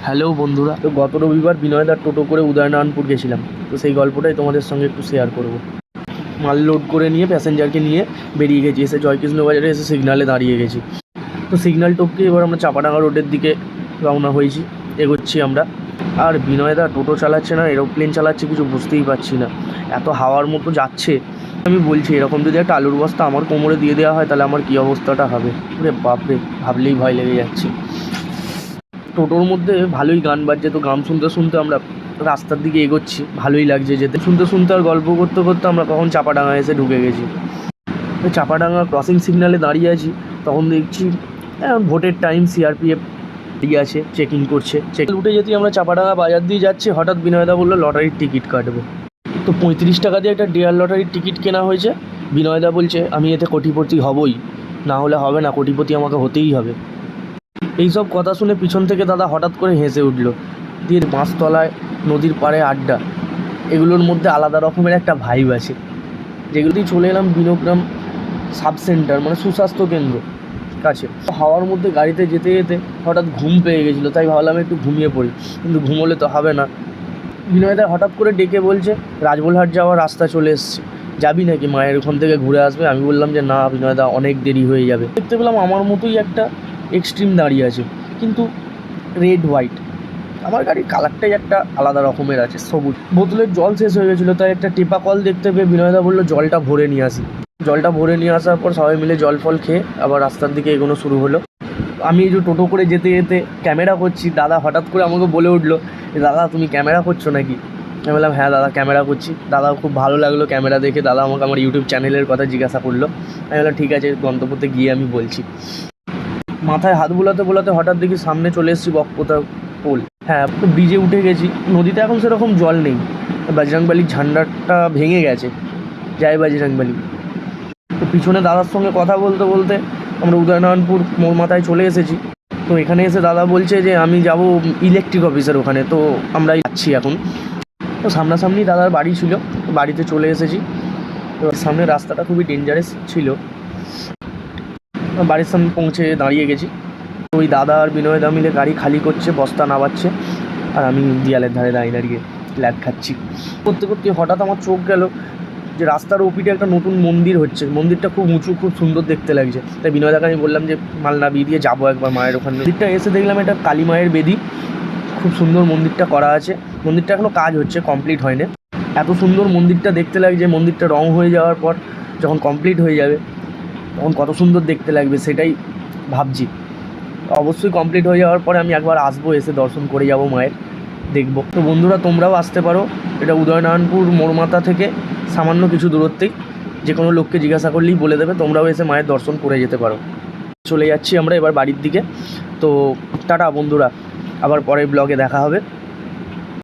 Hello বন্ধুরা, তো গত রবিবার বিনয়দার টোটো করে উদয়নারায়ণপুর গেছিলাম। তো সেই গল্পটাই তোমাদের সঙ্গে একটু শেয়ার করব। মাল লোড করে নিয়ে প্যাসেঞ্জারকে নিয়ে বেরিয়ে গেছি। এসে জয়কৃষ্ণ বাজারে এসে সিগনালে দাঁড়িয়ে গেছি। তো সিগন্যাল টপকে এবার আমরা চাপাডাঙ্গা রোডের দিকে রওনা হয়েছি, এগোচ্ছি আমরা। আর বিনয়দা টোটো চালাচ্ছে না এরোপ্লেন চালাচ্ছে কিছু বুঝতেই পারছি না, এত হাওয়ার মতো যাচ্ছে। আমি বলছি এরকম যদি একটা আলুর বস্তা আমার কোমরে দিয়ে দেওয়া হয় তাহলে আমার কী অবস্থাটা হবে। ওরে বাপরে, ভাবলেই ভয় লেগে যাচ্ছে। টোটোর মধ্যে ভালোই গান বাজছে, তো গান শুনতে শুনতে আমরা রাস্তার দিকে এগোচ্ছি, ভালোই লাগছে যেতে। শুনতে শুনতে আর গল্প করতে করতে আমরা কখন চাপাডাঙ্গা এসে ঢুকে গেছি। চাপাডাঙ্গা ক্রসিং সিগন্যালে দাঁড়িয়ে আছি, তখন দেখছি ভোটের টাইম, সিআরপিএফ দাঁড়িয়ে আছে, চেকিং করছে। চেক উঠে যেতে আমরা চাপাডাঙ্গা বাজার দিয়ে যাচ্ছি, হঠাৎ বিনয়দা বললো লটারির টিকিট কাটবো। তো 35 টাকা দিয়ে একটা ডেয়ার লটারির টিকিট কেনা হয়েছে। বিনয়দা বলছে আমি এতে কোটিপতি হবই, না হলে হবে না, কোটিপতি আমাকে হতেই হবে। এইসব কথা শুনে পিছন থেকে দাদা হঠাৎ করে হেসে উঠল, দিয়ে বাঁশতলায় নদীর পাড়ে আড্ডা, এগুলোর মধ্যে আলাদা রকমের একটা ভাইব আছে। যেগুলোতেই চলে এলাম বিনোগ্রাম সাব সেন্টার, মানে সুস্বাস্থ্য কেন্দ্র কাছে। হাওয়ার মধ্যে গাড়িতে যেতে যেতে হঠাৎ ঘুম পেয়ে গেছিলো, তাই ভাবলাম একটু ঘুমিয়ে পড়ি, কিন্তু ঘুমোলে তো হবে না। বিনয়দা হঠাৎ করে ডেকে বলছে রাজবলহাট যাওয়ার রাস্তা চলে এসছে, যাবি নাকি, মায়ের ওখান থেকে ঘুরে আসবে। আমি বললাম যে না বিনয়দা, অনেক দেরি হয়ে যাবে। দেখতে পেলাম আমার মতোই একটা এক্সট্রিম দাঁড়িয়ে আছে, কিন্তু রেড হোয়াইট। আমার গাড়ির কালারটাই একটা আলাদা রকমের আছে, সবুজ। বোতলের জল শেষ হয়ে গেছিলো, তাই একটা টেপা কল দেখতে পেয়ে বিনয়দা বললো জলটা ভরে নিয়ে আসি। জলটা ভরে নিয়ে আসার পর সবাই মিলে জল ফল খেয়ে আবার রাস্তার দিকে এগোনো শুরু হলো। আমি এই যে টোটো করে যেতে যেতে ক্যামেরা করছি, দাদা হঠাৎ করে আমাকে বলে উঠলো দাদা তুমি ক্যামেরা করছো নাকি। আমি বললাম হ্যাঁ দাদা ক্যামেরা করছি। দাদা খুব ভালো লাগলো ক্যামেরা দেখে, দাদা আমাকে আমার ইউটিউব চ্যানেলের কথা জিজ্ঞাসা করলো। আমি বললাম ঠিক আছে, গন্তব্যতে গিয়ে আমি বলছি। মাথায় হাত বোলাতে বোলাতে হঠাৎ দেখি সামনে চলে এসেছি বকপোতা পোল। হ্যাঁ, তো ব্রিজে উঠে গেছি। নদীতে এখন সেরকম জল নেই, বজরংবলির ঝান্ডাটা ভেঙে গেছে, জয় বজরংবলী। তো পিছনে দাদার সঙ্গে কথা বলতে বলতে আমরা উদয়নারায়ণপুর মোড় মাথায় চলে এসেছি। তো এখানে এসে দাদা বলছে যে আমি যাব ইলেকট্রিক অফিসের ওখানে, তো আমরা যাচ্ছি এখন। তো সামনাসামনি দাদার বাড়ি ছিল, বাড়িতে চলে এসেছি। তো সামনে রাস্তাটা খুবই ডেঞ্জারাস ছিল, বাড়ির সামনে পৌঁছে দাঁড়িয়ে গেছি। ওই দাদা আর বিনয়দা মিলে গাড়ি খালি করছে, বস্তা নামাচ্ছে, আর আমি দেয়ালের ধারে দাঁড়িয়ে ল্যাদ খাচ্ছি। করতে করতে হঠাৎ আমার চোখ গেল যে রাস্তার ওপিটে একটা নতুন মন্দির হচ্ছে। মন্দিরটা খুব উঁচু, খুব সুন্দর দেখতে লাগছে। তাই বিনয়দাকে আমি বললাম যে মাল নামিয়ে দিয়ে যাবো একবার মায়ের ওখানে। মন্দিরটা এসে দেখলাম এটা কালী মায়ের বেদি, খুব সুন্দর মন্দিরটা করা আছে। মন্দিরটা এখনও কাজ হচ্ছে, কমপ্লিট হয়নি। এত সুন্দর মন্দিরটা দেখতে লাগছে। মন্দিরটা রং হয়ে যাওয়ার পর যখন কমপ্লিট হয়ে যাবে তখন কত সুন্দর দেখতে লাগবে সেটাই ভাবছি। অবশ্যই কমপ্লিট হয়ে যাওয়ার পরে আমি একবার আসবো, এসে দর্শন করে যাব মায়ের, দেখবো। তো বন্ধুরা তোমরাও আসতে পারো, এটা উদয়নারায়ণপুর মোড়মাথা থেকে সামান্য কিছু দূরত্বেই। যে কোনো লোককে জিজ্ঞাসা করলেই বলে দেবে, তোমরাও এসে মায়ের দর্শন করে যেতে পারো। চলে যাচ্ছি আমরা এবার বাড়ির দিকে। তো টাটা বন্ধুরা, আবার পরের ব্লগে দেখা হবে।